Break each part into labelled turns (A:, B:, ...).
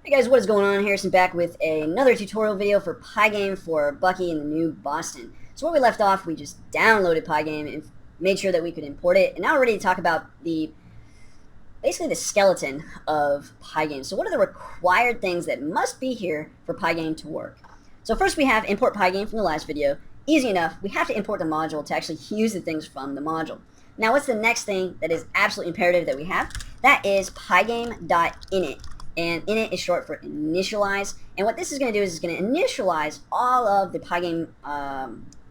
A: Hey guys, what is going on? Harrison back with another tutorial video for Pygame for Bucky in the new Boston. So where we left off, we just downloaded Pygame and made sure that we could import it. And now we're ready to talk about basically the skeleton of Pygame. So what are the required things that must be here for Pygame to work? So first we have import Pygame from the last video. Easy enough, we have to import the module to actually use the things from the module. Now what's the next thing that is absolutely imperative that we have? That is pygame.init. And init is short for initialize. And what this is going to do is it's going to initialize all of the Pygame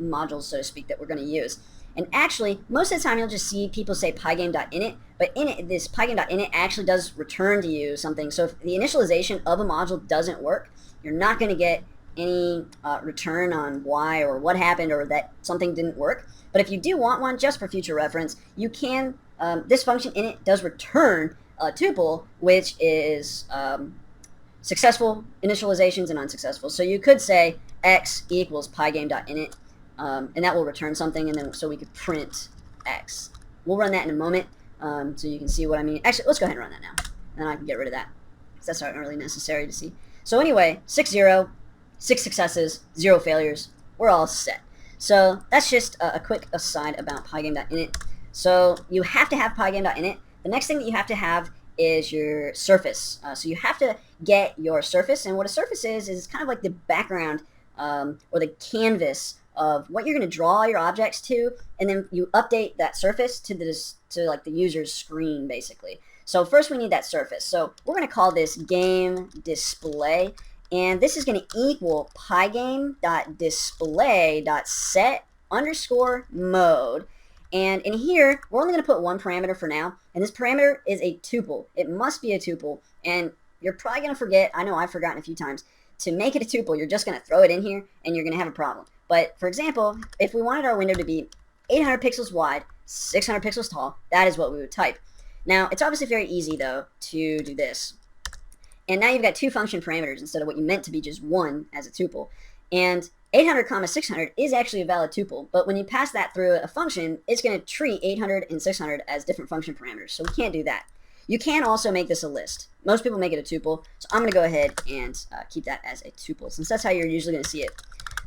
A: modules, so to speak, that we're going to use. And actually, most of the time you'll just see people say pygame.init, but init, this pygame.init actually does return to you something. So if the initialization of a module doesn't work, you're not going to get any return on why or what happened or that something didn't work. But if you do want one, just for future reference, you can, this function init does return a tuple, which is successful initializations and unsuccessful. So you could say x equals pygame.init, and that will return something, and then so we could print x. We'll run that in a moment, so you can see what I mean. Actually, let's go ahead and run that now, and I can get rid of that, because that's not really necessary to see. So anyway, 6-0, 6 successes, 0 failures. We're all set. So that's just a quick aside about pygame.init. So you have to have pygame.init. The next thing that you have to have is your surface. So you have to get your surface, and what a surface is kind of like the background or the canvas of what you're going to draw your objects to, and then you update that surface to like the user's screen, basically. So first we need that surface. So we're going to call this game display, and this is going to equal pygame.display.set_mode. And in here, we're only going to put one parameter for now, and this parameter is a tuple. It must be a tuple, and you're probably going to forget, I know I've forgotten a few times, to make it a tuple, you're just going to throw it in here, and you're going to have a problem. But, for example, if we wanted our window to be 800 pixels wide, 600 pixels tall, that is what we would type. Now, it's obviously very easy, though, to do this. And now you've got 2 function parameters instead of what you meant to be just one as a tuple. And 800, 600 is actually a valid tuple, but when you pass that through a function, it's going to treat 800 and 600 as different function parameters, so we can't do that. You can also make this a list. Most people make it a tuple, so I'm going to go ahead and keep that as a tuple, since that's how you're usually going to see it.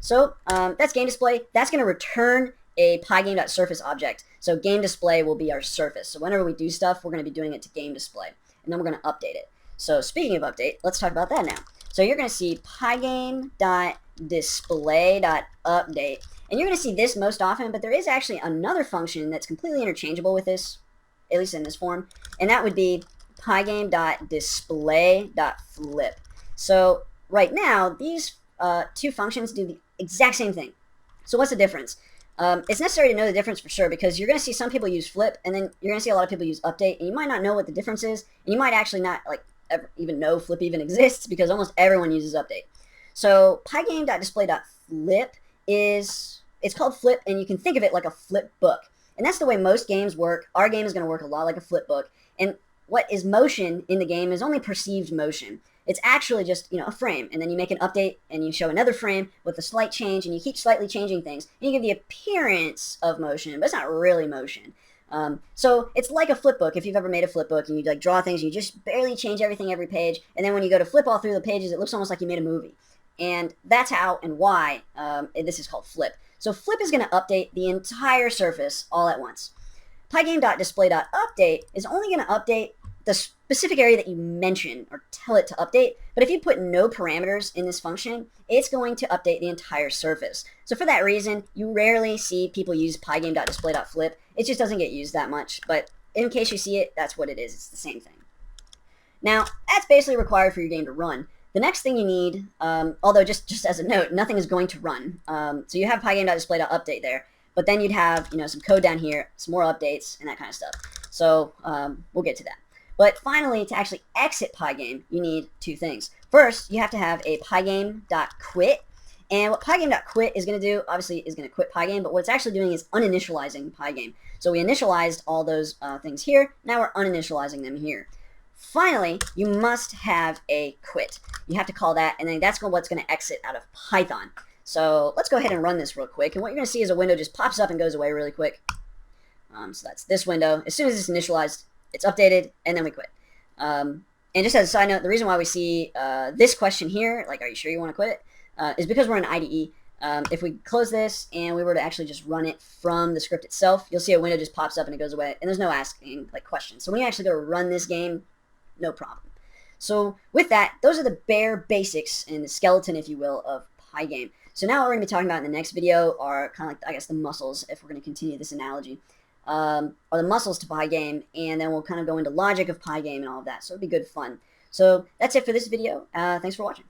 A: So that's game display. That's going to return a pygame.surface object, so game display will be our surface. So whenever we do stuff, we're going to be doing it to game display, and then we're going to update it. So speaking of update, let's talk about that now. So you're going to see pygame.display.update, and you're going to see this most often, but there is actually another function that's completely interchangeable with this, at least in this form, and that would be pygame.display.flip. So right now, these 2 functions do the exact same thing. So what's the difference? It's necessary to know the difference for sure, because you're going to see some people use flip, and then you're going to see a lot of people use update, and you might not know what the difference is, and you might actually not ever even know flip even exists, because almost everyone uses update. So pygame.display.flip it's called flip, and you can think of it like a flip book, and that's the way most games work. Our game is going to work a lot like a flip book, and what is motion in the game is only perceived motion. It's actually just, a frame, and then you make an update and you show another frame with a slight change, and you keep slightly changing things, and you give the appearance of motion, but it's not really motion. So it's like a flip book. If you've ever made a flip book and you draw things, you just barely change everything every page, and then when you go to flip all through the pages, it looks almost like you made a movie. And that's how and why this is called flip. So flip is going to update the entire surface all at once. Pygame.display.update is only going to update the specific area that you mention or tell it to update, but if you put no parameters in this function, it's going to update the entire surface. So for that reason, you rarely see people use pygame.display.flip. It just doesn't get used that much, but in case you see it, that's what it is. It's the same thing. Now, that's basically required for your game to run. The next thing you need, although just as a note, nothing is going to run. So you have pygame.display.update there, but then you'd have some code down here, some more updates, and that kind of stuff. So we'll get to that. But finally, to actually exit Pygame, you need 2 things. First, you have to have a pygame.quit. And what pygame.quit is going to do, obviously, is going to quit Pygame, but what it's actually doing is uninitializing Pygame. So we initialized all those things here. Now we're uninitializing them here. Finally, you must have a quit. You have to call that, and then that's what's going to exit out of Python. So let's go ahead and run this real quick. And what you're going to see is a window just pops up and goes away really quick. So that's this window. As soon as it's initialized, it's updated, and then we quit. And just as a side note, the reason why we see this question here, like, are you sure you want to quit it, is because we're in IDE. If we close this and we were to actually just run it from the script itself, you'll see a window just pops up and it goes away, and there's no asking like questions. So when you actually go to run this game, no problem. So with that, those are the bare basics and the skeleton, if you will, of Pygame. So now what we're going to be talking about in the next video are kind of like, I guess, the muscles, if we're going to continue this analogy, are the muscles to Pygame, and then we'll kind of go into logic of Pygame and all of that. So it'll be good fun. So that's it for this video. Thanks for watching.